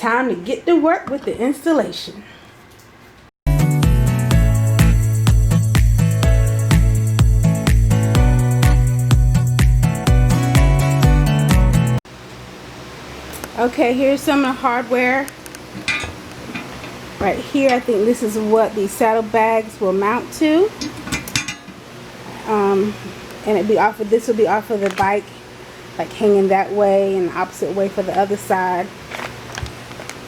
time to get to work with the installation. Okay, here's some of the hardware. Right here, I think this is what the saddlebags will mount to. And this will be off of the bike, like hanging that way, and the opposite way for the other side.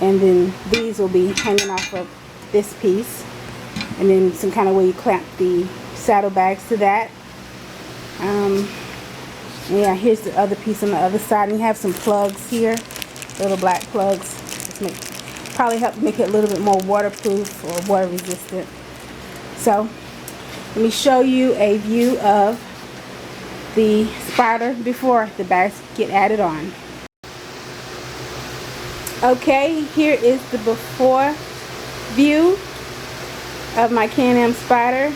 And then these will be hanging off of this piece. And then some kind of way you clamp the saddlebags to that. Yeah, here's the other piece on the other side. And you have some plugs here. Little black plugs. Probably help make it a little bit more waterproof or water resistant. So let me show you a view of the spider before the bags get added on. Okay, here is the before view of my Can-Am spider.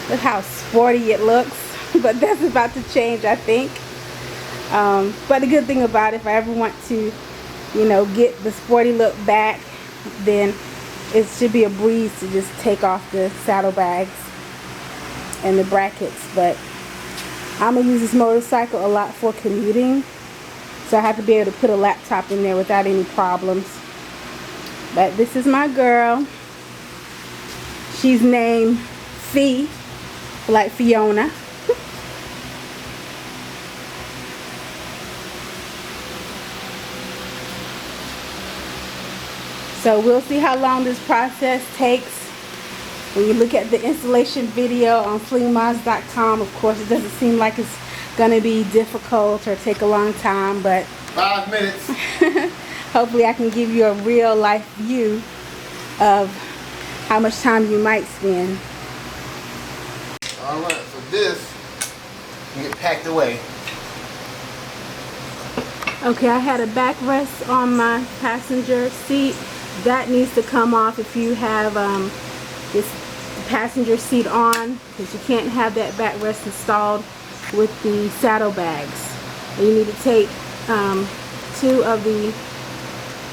Look how sporty it looks, but that's about to change, I think. But the good thing about it, if I ever want to, you know, get the sporty look back, then it should be a breeze to just take off the saddlebags and the brackets. But I'm going to use this motorcycle a lot for commuting, so I have to be able to put a laptop in there without any problems. But this is my girl. She's named Fee, like Fiona. So we'll see how long this process takes. When you look at the installation video on flingmods.com, of course, it doesn't seem like it's going to be difficult or take a long time, but 5 minutes. Hopefully I can give you a real life view of how much time you might spend. Alright, so this can get packed away. Okay, I had a backrest on my passenger seat. That needs to come off if you have this passenger seat on, because you can't have that backrest installed with the saddlebags. And you need to take 2 of the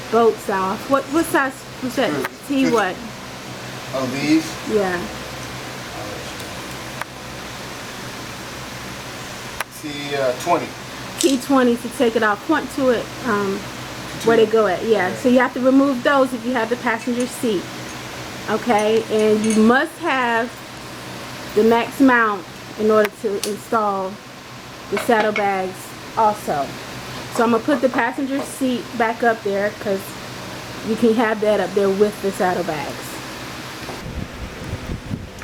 bolts off. What size was that? T what? Oh, these? Yeah. T20. T20 to take it off. Point to it. Where they go at, yeah. So you have to remove those if you have the passenger seat. Okay, and you must have the max mount in order to install the saddlebags also. So I'm gonna put the passenger seat back up there because you can have that up there with the saddlebags.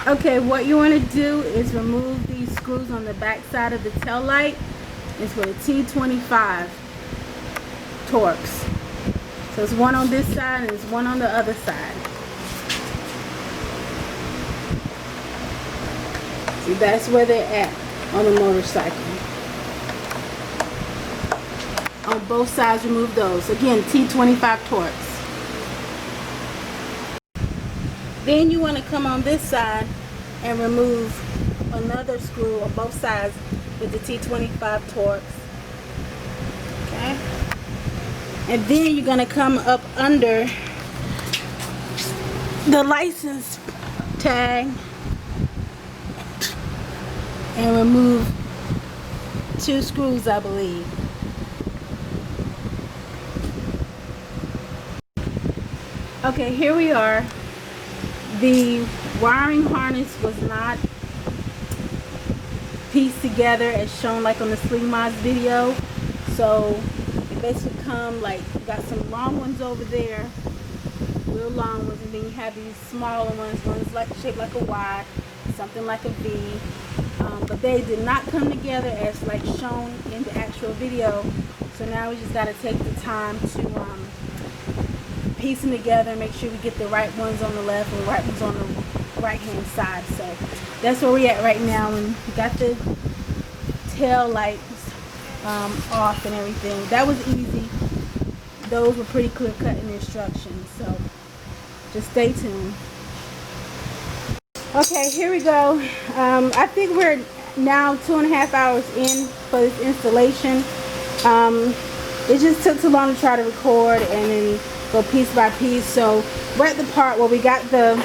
Okay, what you want to do is remove these screws on the back side of the tail light. It's for the T25 Torx. So it's one on this side and it's one on the other side. See, that's where they're at on the motorcycle. On both sides, remove those. Again, T25 Torx. Then you want to come on this side and remove another screw on both sides with the T25 Torx. Okay? And then you're going to come up under the license tag and remove 2 screws, I believe. Okay, here we are. The wiring harness was not pieced together as shown like on the Sling Mods video. So it basically come like, you got some long ones over there, real long ones, and then you have these smaller ones. One's like shaped like a Y, something like a V. But they did not come together as like shown in the actual video. So now we just got to take the time to piece them together and make sure we get the right ones on the left and the right ones on the right hand side. So that's where we're at right now, and we got the tail lights off and everything. That was easy. Those were pretty clear cut in the instructions, so just stay tuned. Okay, here we go. I think we're now 2.5 hours in for this installation. it just took too long to try to record and then go piece by piece. So we're at the part where we got the,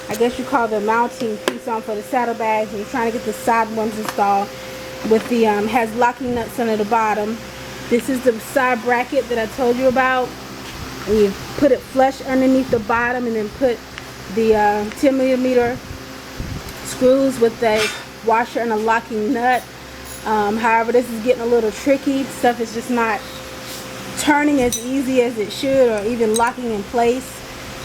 I guess you call the mounting piece on for the saddlebags, and we're trying to get the side ones installed with the has locking nuts under the bottom. This is the side bracket that I told you about. And you put it flush underneath the bottom and then put the 10mm screws with the washer and a locking nut. However, this is getting a little tricky. Stuff is just not turning as easy as it should, or even locking in place.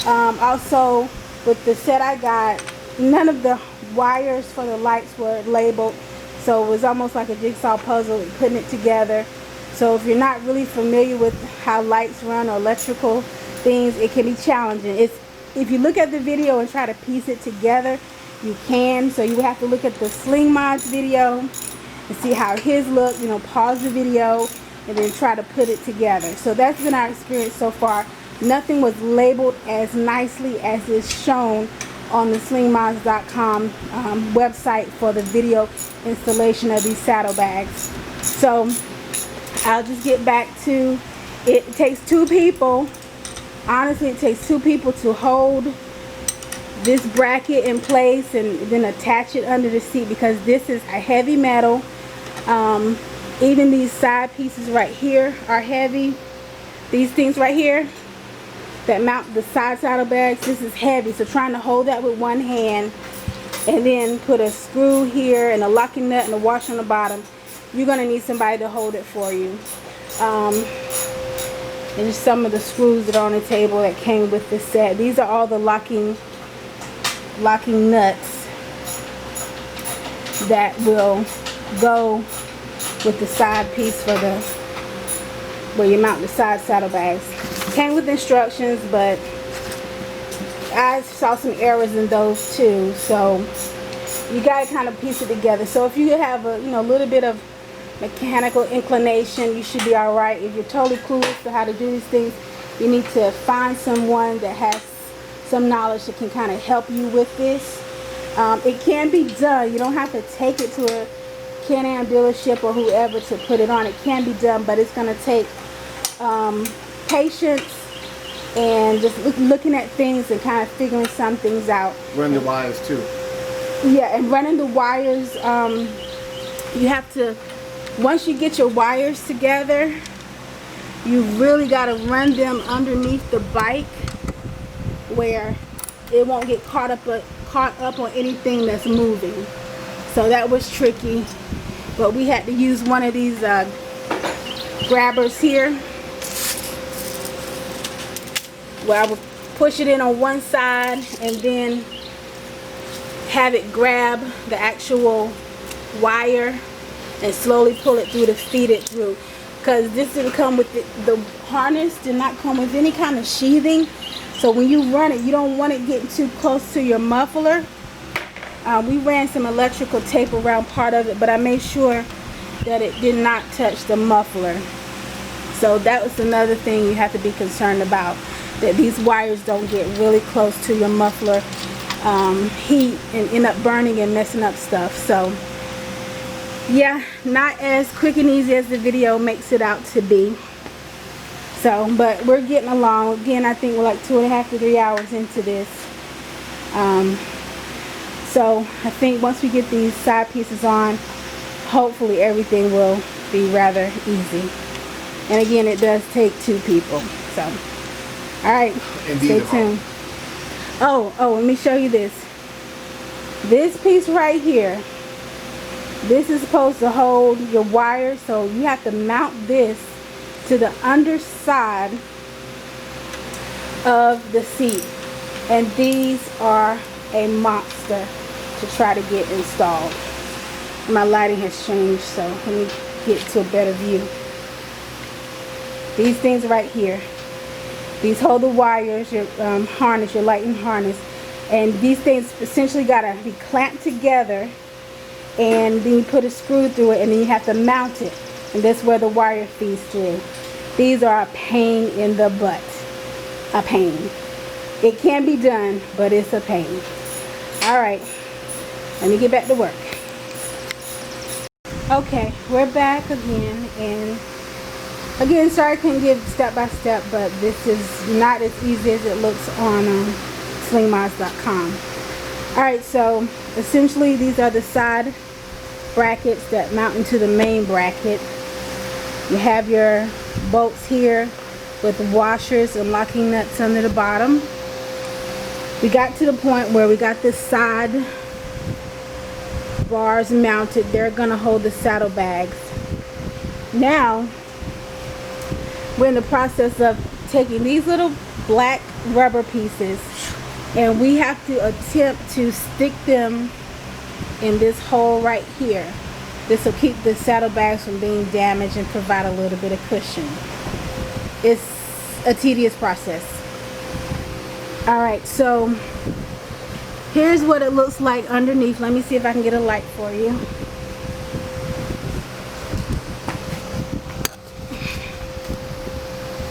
Also, with the set I got, none of the wires for the lights were labeled, so it was almost like a jigsaw puzzle putting it together. So if you're not really familiar with how lights run or electrical things, it can be challenging. If you look at the video and try to piece it together, you can. So you have to look at the Sling Mods video and see how his look, you know, pause the video and then try to put it together. So that's been our experience so far. Nothing was labeled as nicely as is shown on the slingmods.com website for the video installation of these saddlebags. So I'll just get back to it. It takes two people. Honestly, it takes two people to hold this bracket in place and then attach it under the seat, because this is a heavy metal. Even these side pieces right here are heavy. These things right here that mount the side saddlebags, this is heavy. So trying to hold that with one hand and then put a screw here and a locking nut and a washer on the bottom, you're going to need somebody to hold it for you. And just some of the screws that are on the table that came with this set. These are all the locking nuts that will go with the side piece for the where you mount the side saddlebags. Came with instructions, but I saw some errors in those too, so you got to kind of piece it together. So if you have a little bit of mechanical inclination, you should be all right. If you're totally clueless to how to do these things, you need to find someone that has some knowledge that can kind of help you with this. It can be done. You don't have to take it to a Can-Am dealership or whoever to put it on. It can be done, but it's going to take patience and just looking at things and kind of figuring some things out. Run the wires too. Yeah, and running the wires, you have to, once you get your wires together, you really got to run them underneath the bike where it won't get caught up on anything that's moving. So that was tricky, but we had to use one of these grabbers here, where I would push it in on one side and then have it grab the actual wire and slowly pull it through to feed it through. Because this didn't come with the harness did not come with any kind of sheathing, so when you run it, you don't want it getting too close to your muffler. We ran some electrical tape around part of it, but I made sure that it did not touch the muffler. So that was another thing you have to be concerned about, that these wires don't get really close to your muffler heat and end up burning and messing up stuff. So yeah, not as quick and easy as the video makes it out to be. So, but we're getting along. Again, I think we're like 2.5 to 3 hours into this. So I think once we get these side pieces on, hopefully everything will be rather easy. And again, it does take two people. So, all right, stay tuned. Oh, let me show you this. This piece right here, this is supposed to hold your wires, so you have to mount this to the underside of the seat. And these are a monster to try to get installed. My lighting has changed, so let me get to a better view. These things right here, these hold the wires, your harness, your lighting harness, and these things essentially gotta be clamped together, and then you put a screw through it, and then you have to mount it, and that's where the wire feeds through. These are a pain in the butt. A pain. It can be done, but it's a pain. All right, let me get back to work. Okay, we're back again, and Again, sorry I couldn't give step by step, but this is not as easy as it looks on slingmods.com. Alright, so essentially these are the side brackets that mount into the main bracket. You have your bolts here with washers and locking nuts under the bottom. We got to the point where we got the side bars mounted. They're going to hold the saddlebags. Now we're in the process of taking these little black rubber pieces, and we have to attempt to stick them in this hole right here. This will keep the saddlebags from being damaged and provide a little bit of cushion. It's a tedious process. Alright, so here's what it looks like underneath. Let me see if I can get a light for you.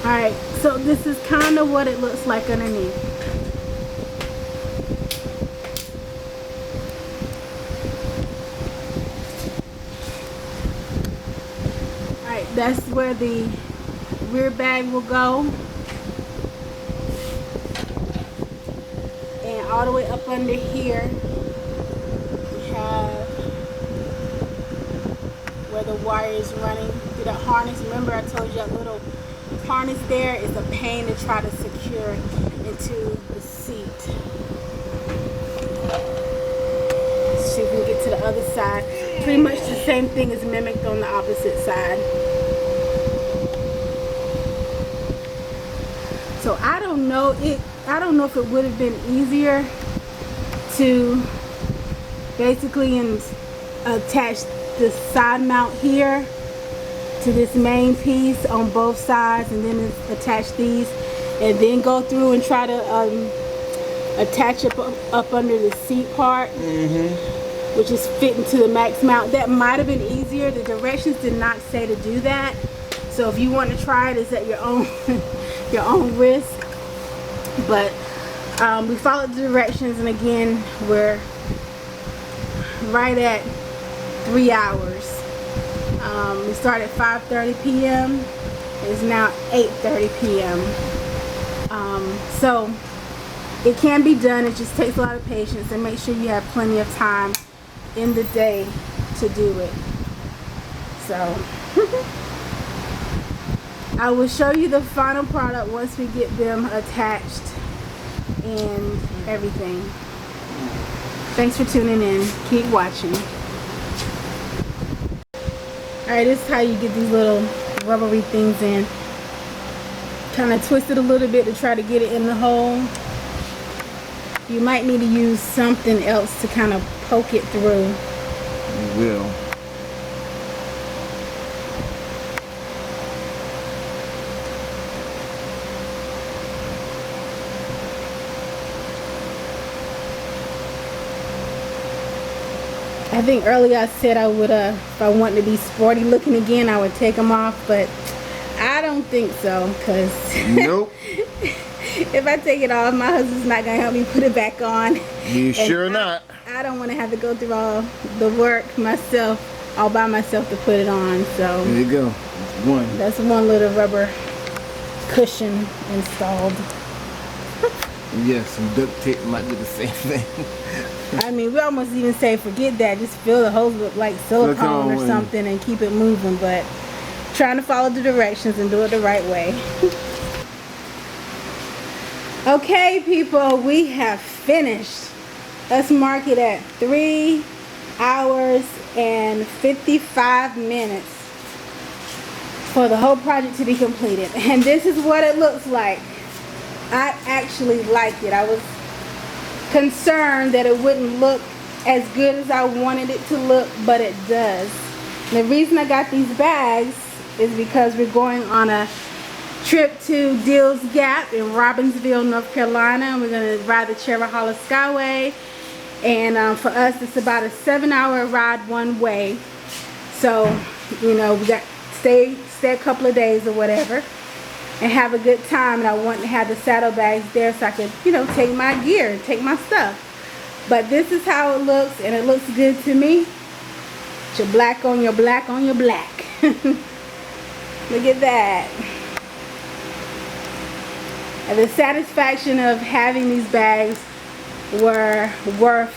Alright, so this is kind of what it looks like underneath. Alright, that's where the rear bag will go. And all the way up under here, we have where the wire is running through that harness. Remember I told you that little harness there is a pain to try to secure into the seat. Let's see if we can get to the other side. Pretty much the same thing is mimicked on the opposite side. So I don't know if it would have been easier to basically attach the side mount here to this main piece on both sides, and then attach these, and then go through and try to attach it up under the seat part, which is fitting to the max mount. That might have been easier. The directions did not say to do that, so if you want to try it, it's at your own your own risk. But we followed the directions, and again we're right at 3 hours. We started at 5:30 p.m. It's now 8:30 p.m. So it can be done. It just takes a lot of patience, and make sure you have plenty of time in the day to do it. So I will show you the final product once we get them attached and everything. Thanks for tuning in. Keep watching. Alright, this is how you get these little rubbery things in. Kind of twist it a little bit to try to get it in the hole. You might need to use something else to kind of poke it through. You will. I think earlier I said I would, if I wanted to be sporty looking again, I would take them off, but I don't think so, because nope. if I take it off, my husband's not going to help me put it back on. You sure not. I don't want to have to go through all the work myself, all by myself, to put it on. So there you go. One. That's one little rubber cushion installed. Yes, some duct tape might do the same thing. I mean, we almost even say forget that, just fill the hose with like silicone or something and keep it moving, but trying to follow the directions and do it the right way. Okay people, we have finished. Let's mark it at 3 hours and 55 minutes for the whole project to be completed, and this is what it looks like. I actually like it. I was concerned that it wouldn't look as good as I wanted it to look, but it does. And the reason I got these bags is because we're going on a trip to Deals Gap in Robbinsville, North Carolina. We're going to ride the Cherry Hollow Skyway, and for us it's about a 7-hour ride one way. So you know, we got stay a couple of days or whatever and have a good time, and I want to have the saddlebags there so I can, you know, take my gear and take my stuff. But this is how it looks, and it looks good to me. It's your black on your black on your black. Look at that. And the satisfaction of having these bags were worth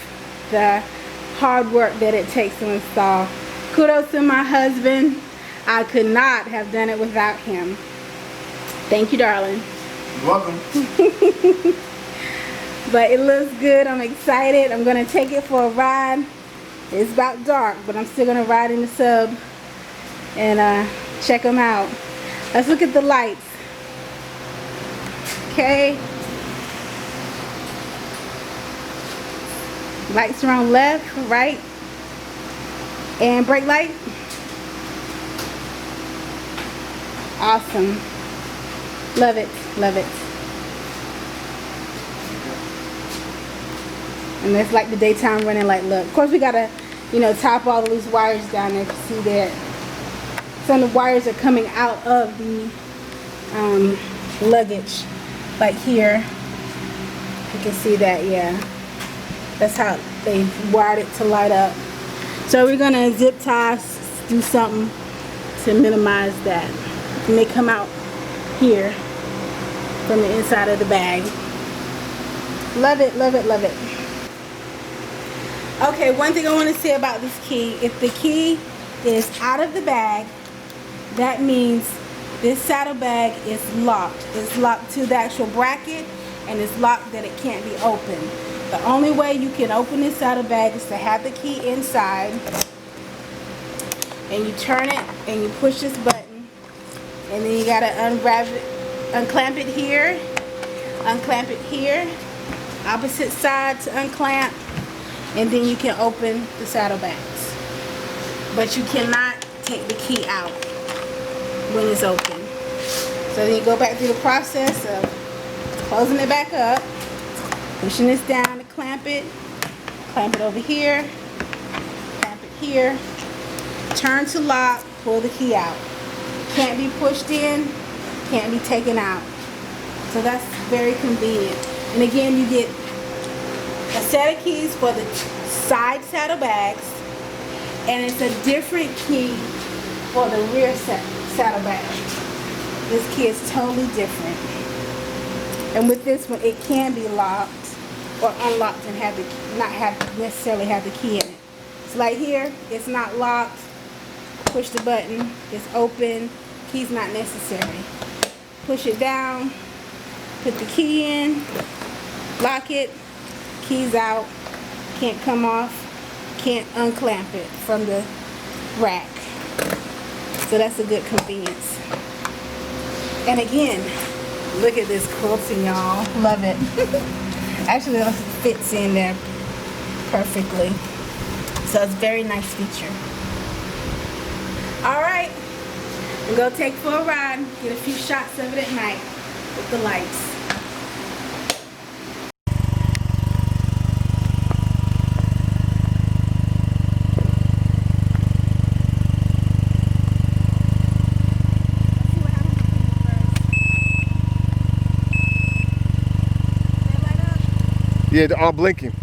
the hard work that it takes to install. Kudos to my husband. I could not have done it without him. Thank you, darling. You're welcome. But it looks good. I'm excited. I'm going to take it for a ride. It's about dark, but I'm still going to ride in the sub and check them out. Let's look at the lights. Okay. Lights are on left, right, and brake light. Awesome. Love it, love it. And that's like the daytime running light look. Of course we gotta, you know, top all the loose wires down there to see that some of the wires are coming out of the luggage. Like here, you can see that, yeah. That's how they wired it to light up. So we're gonna zip tie, do something to minimize that. It may come out here from the inside of the bag. Love it, love it, love it. Okay, one thing I want to say about this key, if the key is out of the bag, that means this saddlebag is locked. It's locked to the actual bracket and it's locked that it can't be opened. The only way you can open this saddlebag is to have the key inside and you turn it and you push this button and then you gotta unwrap it, unclamp it here, unclamp it here, opposite side to unclamp, and then you can open the saddlebags. But you cannot take the key out when it's open. So then you go back through the process of closing it back up, pushing this down to clamp it over here, clamp it here, turn to lock, pull the key out. Can't be pushed in, can't be taken out. So that's very convenient. And again, you get a set of keys for the side saddlebags, and it's a different key for the rear saddlebag. This key is totally different. And with this one, it can be locked or unlocked and not necessarily have the key in it. So like here, it's not locked. Push the button, it's open. Key's not necessary. Push it down, put the key in, lock it, keys out, can't come off, can't unclamp it from the rack. So that's a good convenience. And again, look at this quilting, y'all. Love it. Actually, it fits in there perfectly. So it's a very nice feature. All right, we'll go take for a ride, get a few shots of it at night with the lights. Yeah, they're all blinking.